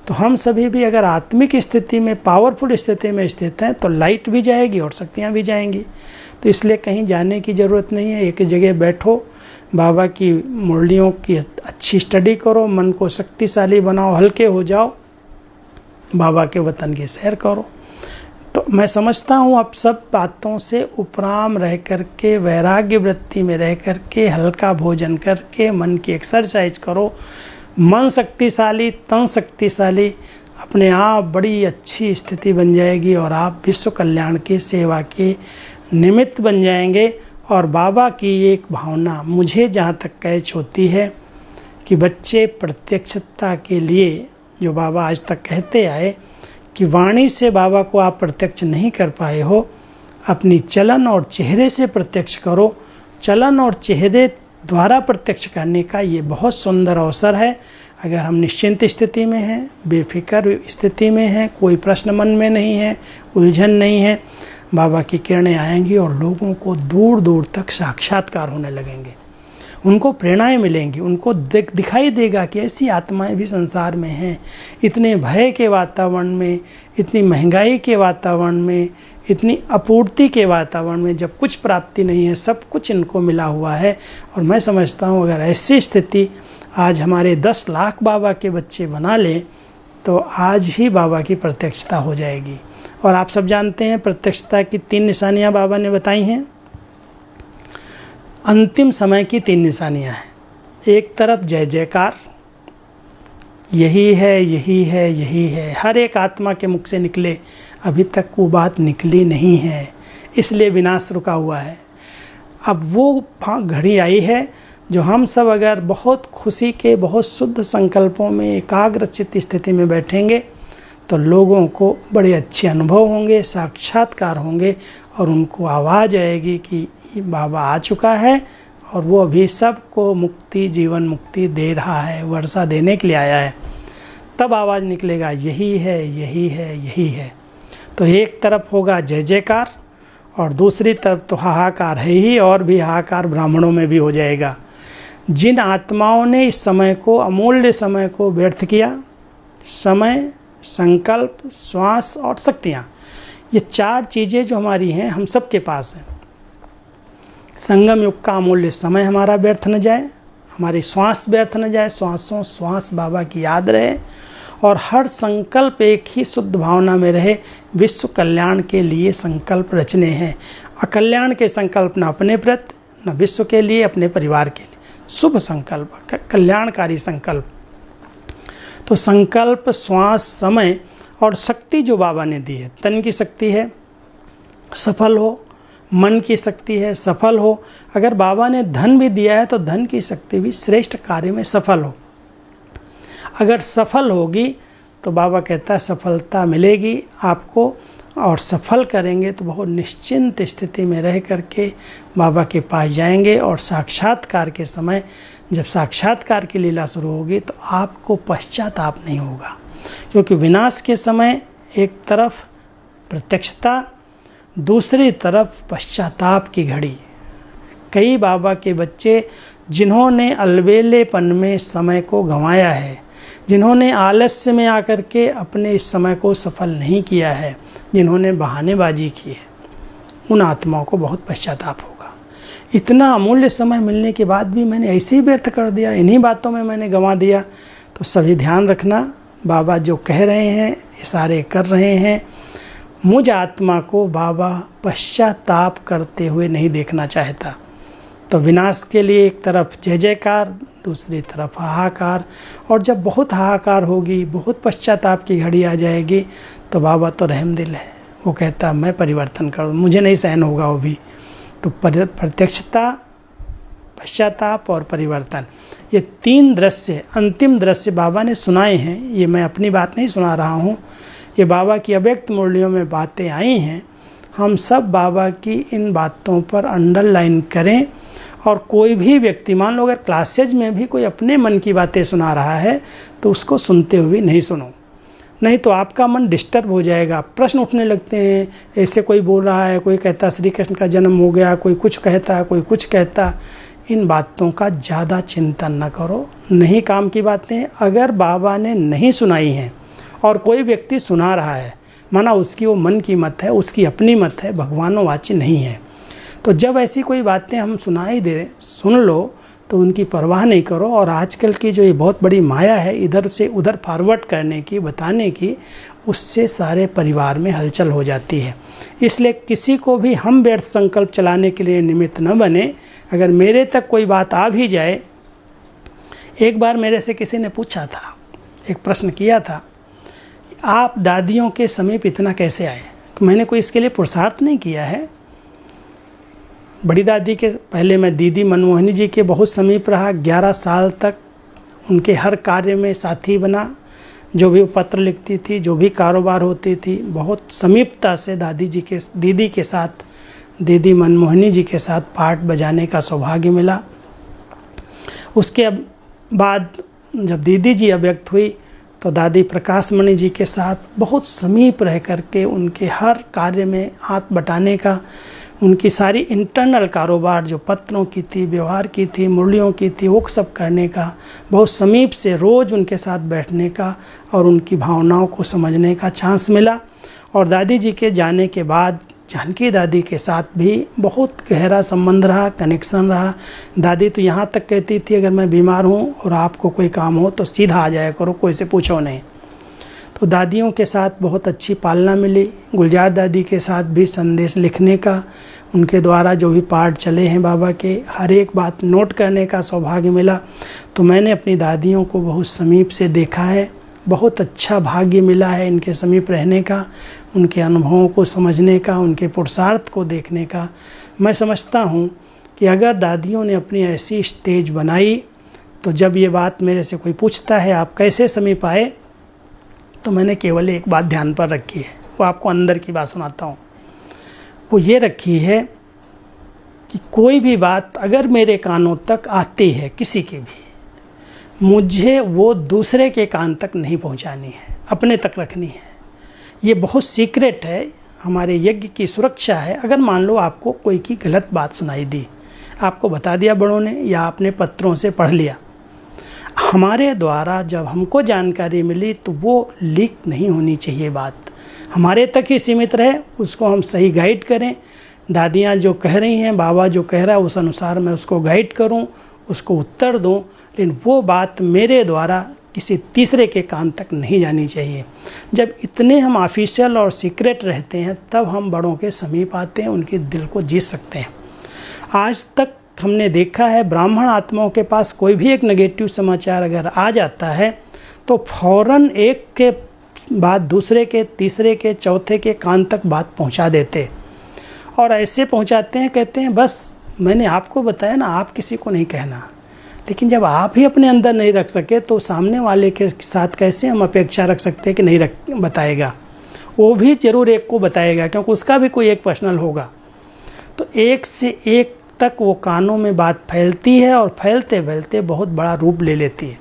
तो हम सभी भी अगर आत्मिक स्थिति में, पावरफुल स्थिति में स्थित हैं, तो लाइट भी जाएगी और शक्तियाँ भी जाएंगी। तो इसलिए कहीं जाने की ज़रूरत नहीं है, एक जगह बैठो, बाबा की मुरलियों की अच्छी स्टडी करो, मन को शक्तिशाली बनाओ, हल्के हो जाओ, बाबा के वतन की सैर करो। तो मैं समझता हूँ अब सब बातों से उपराम रह करके, वैराग्य वृत्ति में रह करके, हल्का भोजन करके, मन की एक्सरसाइज करो। मन शक्तिशाली, तन शक्तिशाली, अपने आप बड़ी अच्छी स्थिति बन जाएगी और आप विश्व कल्याण की सेवा के निमित्त बन जाएंगे। और बाबा की एक भावना मुझे जहाँ तक कैच होती है कि बच्चे प्रत्यक्षता के लिए, जो बाबा आज तक कहते आए कि वाणी से बाबा को आप प्रत्यक्ष नहीं कर पाए हो, अपनी चलन और चेहरे से प्रत्यक्ष करो। चलन और चेहरे द्वारा प्रत्यक्ष करने का ये बहुत सुंदर अवसर है। अगर हम निश्चिंत स्थिति में हैं, बेफिक्र स्थिति में हैं, कोई प्रश्न मन में नहीं है, उलझन नहीं है, बाबा की किरणें आएंगी और लोगों को दूर दूर तक साक्षात्कार होने लगेंगे। उनको प्रेरणाएं मिलेंगी, उनको दिखाई देगा कि ऐसी आत्माएं भी संसार में हैं। इतने भय के वातावरण में, इतनी महंगाई के वातावरण में, इतनी अपूर्ति के वातावरण में, जब कुछ प्राप्ति नहीं है, सब कुछ इनको मिला हुआ है। और मैं समझता हूँ अगर ऐसी स्थिति आज हमारे 10 लाख बाबा के बच्चे बना लें तो आज ही बाबा की प्रत्यक्षता हो जाएगी। और आप सब जानते हैं प्रत्यक्षता की 3 निशानियाँ बाबा ने बताई हैं। अंतिम समय की 3 निशानियाँ हैं। एक तरफ जय जयकार, यही है, यही है, यही है, हर एक आत्मा के मुख से निकले, अभी तक वो बात निकली नहीं है, इसलिए विनाश रुका हुआ है। अब वो घड़ी आई है जो हम सब अगर बहुत खुशी के, बहुत शुद्ध संकल्पों में एकाग्रचित स्थिति में बैठेंगे तो लोगों को बड़े अच्छे अनुभव होंगे, साक्षात्कार होंगे और उनको आवाज़ आएगी कि बाबा आ चुका है और वो अभी सबको मुक्ति, जीवन मुक्ति दे रहा है, वर्षा देने के लिए आया है। तब आवाज़ निकलेगा यही है, यही है, यही है। तो एक तरफ होगा जय जयकार और दूसरी तरफ तो हाहाकार है ही, और भी हाहाकार ब्राह्मणों में भी हो जाएगा। जिन आत्माओं ने इस समय को, अमूल्य समय को व्यर्थ किया, समय, संकल्प, श्वास और शक्तियाँ, ये 4 चीज़ें जो हमारी हैं, हम सब के पास हैं। संगम युग का अमूल्य समय हमारा व्यर्थ न जाए, हमारी श्वास व्यर्थ न जाए, श्वासों श्वास बाबा की याद रहे और हर संकल्प एक ही शुद्ध भावना में रहे। विश्व कल्याण के लिए संकल्प रचने हैं, अकल्याण के संकल्प न अपने प्रति, न विश्व के लिए, अपने परिवार के लिए। शुभ संकल्प, कल्याणकारी संकल्प। तो संकल्प, श्वास, समय और शक्ति जो बाबा ने दी है, तन की शक्ति है सफल हो, मन की शक्ति है सफल हो। अगर बाबा ने धन भी दिया है तो धन की शक्ति भी श्रेष्ठ कार्य में सफल हो। अगर सफल होगी तो बाबा कहता है सफलता मिलेगी आपको, और सफल करेंगे तो बहुत निश्चिंत स्थिति में रह करके बाबा के पास जाएंगे। और साक्षात्कार के समय जब साक्षात्कार की लीला शुरू होगी तो आपको पश्चाताप नहीं होगा, क्योंकि विनाश के समय एक तरफ प्रत्यक्षता, दूसरी तरफ पश्चाताप की घड़ी। कई बाबा के बच्चे जिन्होंने अलबेलेपन में समय को गंवाया है, जिन्होंने आलस्य में आकर के अपने इस समय को सफल नहीं किया है, जिन्होंने बहानेबाजी की है, उन आत्माओं को बहुत पश्चाताप होगा। इतना अमूल्य समय मिलने के बाद भी मैंने ऐसे ही व्यर्थ कर दिया, इन्हीं बातों में मैंने गंवा दिया। तो सभी ध्यान रखना, बाबा जो कह रहे हैं, इशारे कर रहे हैं, मुझ आत्मा को बाबा पश्चाताप करते हुए नहीं देखना चाहता। तो विनाश के लिए एक तरफ जय जयकार, दूसरी तरफ हाहाकार। और जब बहुत हाहाकार होगी, बहुत पश्चाताप की घड़ी आ जाएगी तो बाबा तो रहमदिल है, वो कहता मैं परिवर्तन करूँ, मुझे नहीं सहन होगा वो भी। तो प्रत्यक्षता, पश्चाताप और परिवर्तन, ये 3 दृश्य, अंतिम दृश्य बाबा ने सुनाए हैं। ये मैं अपनी बात नहीं सुना रहा हूँ, ये बाबा की अव्यक्त मुरलियों में बातें आई हैं। हम सब बाबा की इन बातों पर अंडरलाइन करें। और कोई भी व्यक्ति, मान लो अगर क्लासेज में भी कोई अपने मन की बातें सुना रहा है तो उसको सुनते हुए नहीं सुनो, नहीं तो आपका मन डिस्टर्ब हो जाएगा। प्रश्न उठने लगते हैं, ऐसे कोई बोल रहा है, कोई कहता श्री कृष्ण का जन्म हो गया, कोई कुछ कहता, कोई कुछ कहता। इन बातों का ज़्यादा चिंतन न करो, नहीं काम की बातें। अगर बाबा ने नहीं सुनाई हैं और कोई व्यक्ति सुना रहा है, माना उसकी वो मन की मत है, उसकी अपनी मत है, भगवानों वाची नहीं है। तो जब ऐसी कोई बातें हम सुनाई दे, सुन लो, तो उनकी परवाह नहीं करो। और आजकल की जो ये बहुत बड़ी माया है इधर से उधर फॉरवर्ड करने की, बताने की, उससे सारे परिवार में हलचल हो जाती है। इसलिए किसी को भी हम व्यर्थ संकल्प चलाने के लिए निमित्त न बने। अगर मेरे तक कोई बात आ भी जाए, एक बार मेरे से किसी ने पूछा था, एक प्रश्न किया था, आप दादियों के समीप इतना कैसे आए? मैंने कोई इसके लिए पुरुषार्थ नहीं किया है। बड़ी दादी के पहले मैं दीदी मनमोहिनी जी के बहुत समीप रहा, 11 साल तक उनके हर कार्य में साथी बना। जो भी पत्र लिखती थी, जो भी कारोबार होती थी, बहुत समीपता से दीदी के साथ, दीदी मनमोहिनी जी के साथ पाठ बजाने का सौभाग्य मिला। उसके बाद जब दीदी जी अव्यक्त हुई तो दादी प्रकाशमणि जी के साथ बहुत समीप रह करके उनके हर कार्य में हाथ बटाने का, उनकी सारी इंटरनल कारोबार जो पत्रों की थी, व्यवहार की थी, मुरलियों की थी, वो सब करने का, बहुत समीप से रोज़ उनके साथ बैठने का और उनकी भावनाओं को समझने का चांस मिला। और दादी जी के जाने के बाद जानकी दादी के साथ भी बहुत गहरा संबंध रहा, कनेक्शन रहा। दादी तो यहाँ तक कहती थी, अगर मैं बीमार हूँ और आपको कोई काम हो तो सीधा आ जाया करो, कोई से पूछो नहीं। तो दादियों के साथ बहुत अच्छी पालना मिली। गुलजार दादी के साथ भी संदेश लिखने का, उनके द्वारा जो भी पाठ चले हैं बाबा के, हर एक बात नोट करने का सौभाग्य मिला। तो मैंने अपनी दादियों को बहुत समीप से देखा है। बहुत अच्छा भाग्य मिला है इनके समीप रहने का, उनके अनुभवों को समझने का, उनके पुरुषार्थ को देखने का। मैं समझता हूँ कि अगर दादियों ने अपनी ऐसी स्टेज बनाई, तो जब ये बात मेरे से कोई पूछता है आप कैसे समीप आए, तो मैंने केवल एक बात ध्यान पर रखी है। वो आपको अंदर की बात सुनाता हूँ। वो ये रखी है कि कोई भी बात अगर मेरे कानों तक आती है किसी की भी, मुझे वो दूसरे के कान तक नहीं पहुंचानी है, अपने तक रखनी है। ये बहुत सीक्रेट है, हमारे यज्ञ की सुरक्षा है। अगर मान लो आपको कोई की गलत बात सुनाई दी, आपको बता दिया बड़ों ने या आपने पत्रों से पढ़ लिया, हमारे द्वारा जब हमको जानकारी मिली तो वो लीक नहीं होनी चाहिए। बात हमारे तक ही सीमित रहे, उसको हम सही गाइड करें। दादियाँ जो कह रही हैं, बाबा जो कह रहा है, उस अनुसार मैं उसको गाइड करूं, उसको उत्तर दूं, लेकिन वो बात मेरे द्वारा किसी तीसरे के कान तक नहीं जानी चाहिए। जब इतने हम ऑफिशियल और सीक्रेट रहते हैं, तब हम बड़ों के समीप आते हैं, उनके दिल को जीत सकते हैं। आज तक हमने देखा है, ब्राह्मण आत्माओं के पास कोई भी एक नेगेटिव समाचार अगर आ जाता है तो फौरन एक के बाद दूसरे के, तीसरे के, चौथे के कान तक बात पहुंचा देते। और ऐसे पहुंचाते हैं, कहते हैं बस मैंने आपको बताया ना, आप किसी को नहीं कहना। लेकिन जब आप ही अपने अंदर नहीं रख सके तो सामने वाले के साथ कैसे हम अपेक्षा रख सकते हैं कि नहीं बताएगा? वो भी जरूर एक को बताएगा, क्योंकि उसका भी कोई एक पर्सनल होगा। तो एक से एक तक वो कानों में बात फैलती है और फैलते फैलते बहुत बड़ा रूप ले लेती है।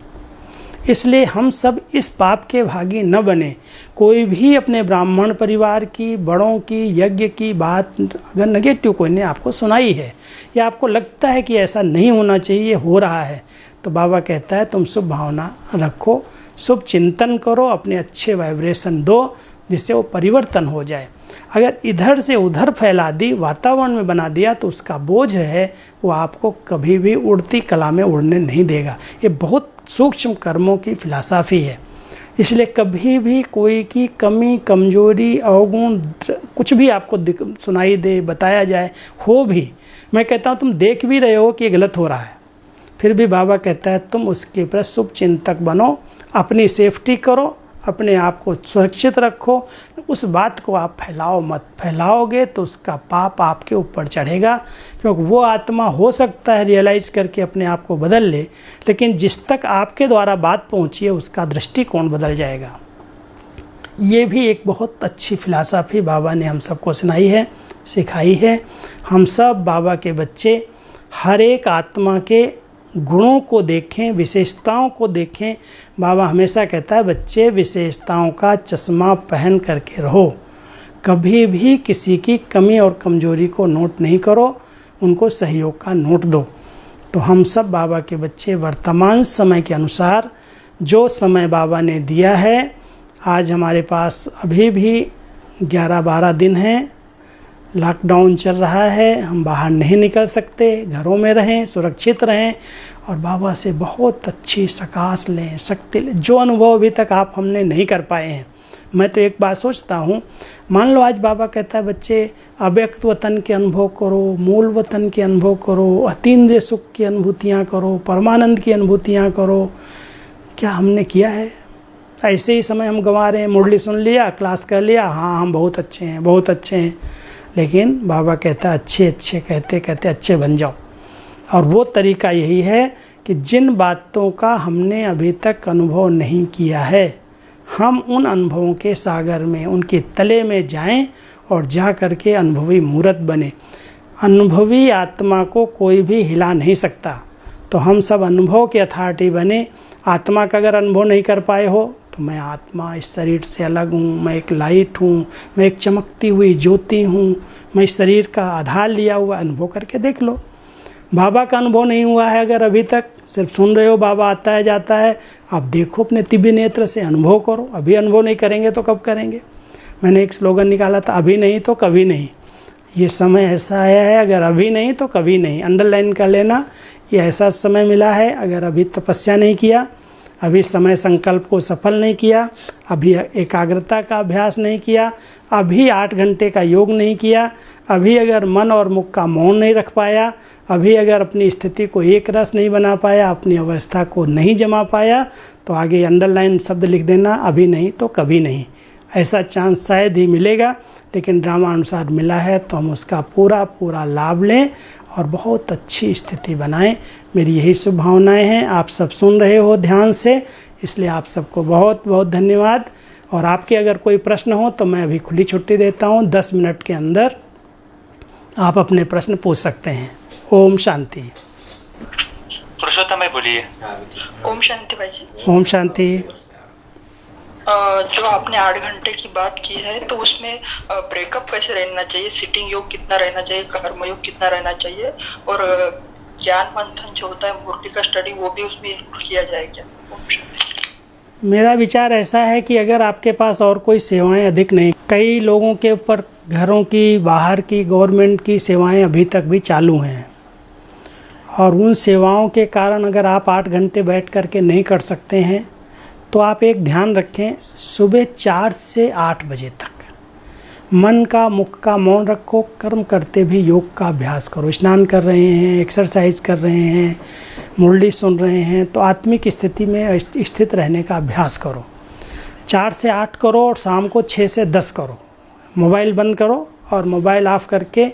इसलिए हम सब इस पाप के भागी न बने। कोई भी अपने ब्राह्मण परिवार की, बड़ों की, यज्ञ की बात अगर नेगेटिव कोई ने आपको सुनाई है या आपको लगता है कि ऐसा नहीं होना चाहिए, हो रहा है, तो बाबा कहता है तुम शुभ भावना रखो, शुभ चिंतन करो, अपने अच्छे वाइब्रेशन दो, जिससे वो परिवर्तन हो जाए। अगर इधर से उधर फैला दी, वातावरण में बना दिया, तो उसका बोझ है वो आपको कभी भी उड़ती कला में उड़ने नहीं देगा। ये बहुत सूक्ष्म कर्मों की फिलॉसफी है। इसलिए कभी भी कोई की कमी, कमजोरी, अवगुण कुछ भी आपको सुनाई दे, बताया जाए, हो भी, मैं कहता हूँ तुम देख भी रहे हो कि ये गलत हो रहा है, फिर भी बाबा कहता है तुम उसके प्रति शुभ चिंतक बनो, अपनी सेफ्टी करो, अपने आप को सुरक्षित रखो। उस बात को आप फैलाओ मत। फैलाओगे तो उसका पाप आपके ऊपर चढ़ेगा, क्योंकि वो आत्मा हो सकता है रियलाइज करके अपने आप को बदल ले, लेकिन जिस तक आपके द्वारा बात पहुंची है उसका दृष्टिकोण बदल जाएगा। ये भी एक बहुत अच्छी फिलॉसफी बाबा ने हम सबको सुनाई है, सिखाई है। हम सब बाबा के बच्चे, हर एक आत्मा के गुणों को देखें, विशेषताओं को देखें। बाबा हमेशा कहता है बच्चे विशेषताओं का चश्मा पहन करके रहो, कभी भी किसी की कमी और कमजोरी को नोट नहीं करो, उनको सहयोग का नोट दो। तो हम सब बाबा के बच्चे वर्तमान समय के अनुसार जो समय बाबा ने दिया है, आज हमारे पास अभी भी 11-12 दिन हैं, लॉकडाउन चल रहा है, हम बाहर नहीं निकल सकते, घरों में रहें, सुरक्षित रहें और बाबा से बहुत अच्छी सकाश लें, शक्ति लें, जो अनुभव अभी तक आप हमने नहीं कर पाए हैं। मैं तो एक बात सोचता हूँ, मान लो आज बाबा कहता है बच्चे अव्यक्त वतन के अनुभव करो, मूल वतन के अनुभव करो, अतीन्द्रिय सुख की अनुभूतियाँ करो, परमानंद की अनुभूतियाँ करो। क्या हमने किया है? ऐसे ही समय हम गंवा रहे हैं। मुरली सुन लिया, क्लास कर लिया, हाँ हम बहुत अच्छे हैं, बहुत अच्छे हैं, लेकिन बाबा कहता है अच्छे अच्छे कहते कहते अच्छे बन जाओ। और वो तरीका यही है कि जिन बातों का हमने अभी तक अनुभव नहीं किया है, हम उन अनुभवों के सागर में, उनके तले में जाएं और जा करके अनुभवी मूर्त बने। अनुभवी आत्मा को कोई भी हिला नहीं सकता, तो हम सब अनुभव के अथॉरिटी बने। आत्मा का अगर अनुभव नहीं कर पाए हो तो मैं आत्मा इस शरीर से अलग हूँ, मैं एक लाइट हूँ, मैं एक चमकती हुई ज्योति हूँ, मैं इस शरीर का आधार लिया हुआ, अनुभव करके देख लो। बाबा का अनुभव नहीं हुआ है अगर अभी तक, सिर्फ सुन रहे हो बाबा आता है जाता है, आप देखो अपने दिव्य नेत्र से, अनुभव करो। अभी अनुभव नहीं करेंगे तो कब करेंगे? मैंने एक स्लोगन निकाला था, अभी नहीं तो कभी नहीं। ये समय ऐसा आया है, अगर अभी नहीं तो कभी नहीं, अंडरलाइन कर लेना। ये ऐसा समय मिला है, अगर अभी तपस्या नहीं किया, अभी समय संकल्प को सफल नहीं किया, अभी एकाग्रता का अभ्यास नहीं किया, अभी 8 घंटे का योग नहीं किया, अभी अगर मन और मुख का मौन नहीं रख पाया, अभी अगर अपनी स्थिति को एक रस नहीं बना पाया, अपनी अवस्था को नहीं जमा पाया, तो आगे अंडरलाइन शब्द लिख देना, अभी नहीं तो कभी नहीं। ऐसा चांस शायद ही मिलेगा, लेकिन ड्रामा अनुसार मिला है तो हम उसका पूरा पूरा लाभ लें और बहुत अच्छी स्थिति बनाएं। मेरी यही शुभभावनाएं हैं। आप सब सुन रहे हो ध्यान से, इसलिए आप सबको बहुत बहुत धन्यवाद। और आपके अगर कोई प्रश्न हो तो मैं अभी खुली छुट्टी देता हूं, 10 मिनट के अंदर आप अपने प्रश्न पूछ सकते हैं। ओम शांति। पुरुषोत्तम भाई बोलिए। ओम शांति भाई जी। ओम शांति। जो आपने 8 घंटे की बात की है, तो उसमें ब्रेकअप कैसे रहना चाहिए, सिटिंग योग कितना रहना चाहिए, कर्म योग कितना रहना चाहिए, और ज्ञान मंथन जो होता है, मूर्ति का स्टडी, वो भी उसमें इंक्लूड किया जाए क्या? मेरा विचार ऐसा है कि अगर आपके पास और कोई सेवाएं अधिक नहीं, कई लोगों के ऊपर घरों की, बाहर की, गवर्नमेंट की सेवाएं अभी तक भी चालू हैं, और उन सेवाओं के कारण अगर आप 8 घंटे बैठ करके नहीं कर सकते हैं, तो आप एक ध्यान रखें, सुबह 4 से 8 बजे तक मन का, मुख का मौन रखो, कर्म करते भी योग का अभ्यास करो। स्नान कर रहे हैं, एक्सरसाइज कर रहे हैं, मुरली सुन रहे हैं, तो आत्मिक स्थिति में स्थित रहने का अभ्यास करो। 4 से 8 करो और शाम को 6 से 10 करो। मोबाइल बंद करो और मोबाइल ऑफ करके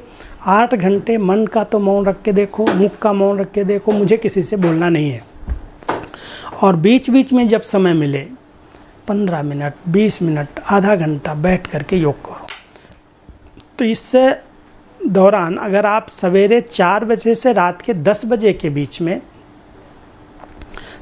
8 घंटे मन का तो मौन रख के देखो, मुख का मौन रख के देखो, मुझे किसी से बोलना नहीं है। और बीच बीच में जब समय मिले 15 मिनट, 20 मिनट, आधा घंटा बैठ करके योग करो। तो इससे दौरान अगर आप सवेरे 4 बजे से रात के 10 बजे के बीच में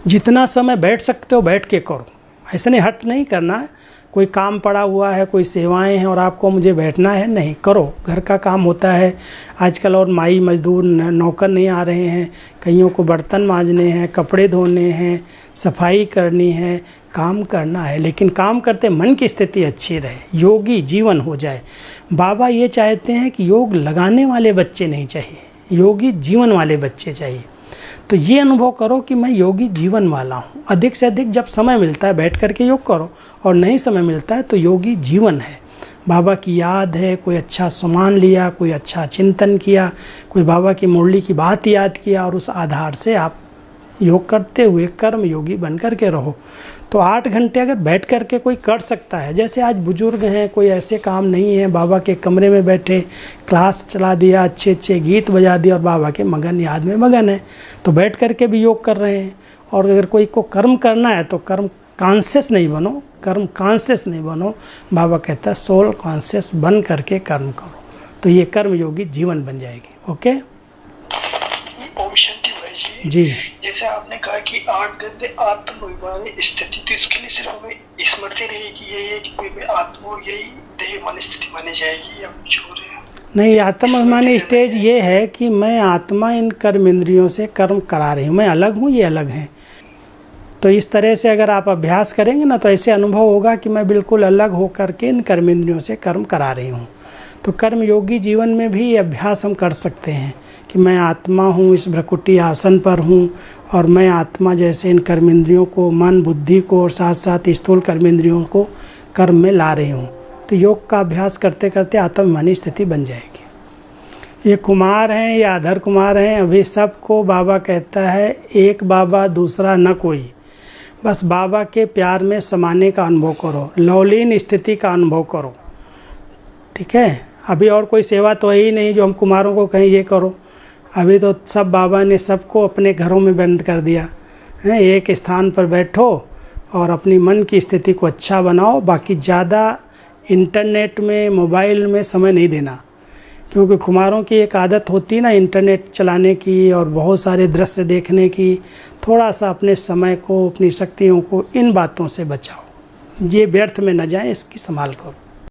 जितना समय बैठ सकते हो बैठ के करो। ऐसा नहीं हट नहीं करना है, कोई काम पड़ा हुआ है, कोई सेवाएं हैं और आपको मुझे बैठना है, नहीं करो। घर का काम होता है आजकल, और माई मजदूर नौकर नहीं आ रहे हैं, कईयों को बर्तन मांजने हैं, कपड़े धोने हैं, सफाई करनी है, काम करना है, लेकिन काम करते मन की स्थिति अच्छी रहे, योगी जीवन हो जाए। बाबा ये चाहते हैं कि योग लगाने वाले बच्चे नहीं चाहिए, योगी जीवन वाले बच्चे चाहिए। तो ये अनुभव करो कि मैं योगी जीवन वाला हूँ। अधिक से अधिक जब समय मिलता है बैठ करके योग करो, और नहीं समय मिलता है तो योगी जीवन है। बाबा की याद है, कोई अच्छा सामान लिया, कोई अच्छा चिंतन किया, कोई बाबा की मुरली की बात याद किया, और उस आधार से आप योग करते हुए कर्म योगी बन करके रहो। तो 8 घंटे अगर बैठ करके कोई कर सकता है, जैसे आज बुजुर्ग हैं, कोई ऐसे काम नहीं है, बाबा के कमरे में बैठे क्लास चला दिया, अच्छे अच्छे गीत बजा दिया और बाबा के मगन याद में मगन है, तो बैठ करके भी योग कर रहे हैं। और अगर कोई को कर्म करना है तो कर्म कॉन्शियस नहीं बनो, कर्म कॉन्शियस नहीं बनो, बाबा कहता है सोल कॉन्शियस बन करके कर्म करो, तो ये कर्म योगी जीवन बन जाएगी। ओके ओम शांति भाई जी। जैसे आपने कहा कि 8 घंटे आत्माभिमानी स्थिति, तो इसके लिए सिर्फ हमें स्मृति रहेगी, यही है कि कोई भी आत्मा यही देह मन स्थिति मानी जाएगी या कुछ हो रहा है? नहीं, आत्माभिमानी स्टेज ये है कि मैं आत्मा इन कर्म इंद्रियों से कर्म करा रही हूँ, मैं अलग हूँ, ये अलग हैं। तो इस तरह से अगर आप अभ्यास करेंगे ना, तो ऐसे अनुभव होगा कि मैं बिल्कुल अलग होकर के इन कर्म इंद्रियों से कर्म करा रही हूँ। तो कर्मयोगी जीवन में भी ये अभ्यास हम कर सकते हैं कि मैं आत्मा हूँ, इस भ्रकुटी आसन पर हूँ और मैं आत्मा जैसे इन कर्मेंद्रियों को, मन बुद्धि को और साथ साथ स्थूल कर्मेंद्रियों को कर्म में ला रही हूँ। तो योग का अभ्यास करते करते आत्माभिमानी स्थिति बन जाएगी। ये कुमार हैं या अधर कुमार हैं, अभी सबको बाबा कहता है एक बाबा दूसरा न कोई। बस बाबा के प्यार में समाने का अनुभव करो, लवलीन स्थिति का अनुभव करो। ठीक है, अभी और कोई सेवा तो है ही नहीं जो हम कुमारों को कहें ये करो। अभी तो सब बाबा ने सबको अपने घरों में बंद कर दिया है। एक स्थान पर बैठो और अपनी मन की स्थिति को अच्छा बनाओ। बाकी ज़्यादा इंटरनेट में, मोबाइल में समय नहीं देना, क्योंकि कुमारों की एक आदत होती है ना इंटरनेट चलाने की और बहुत सारे दृश्य देखने की। थोड़ा सा अपने समय को, अपनी शक्तियों को इन बातों से बचाओ, ये व्यर्थ में न जाए, इसकी संभाल करो।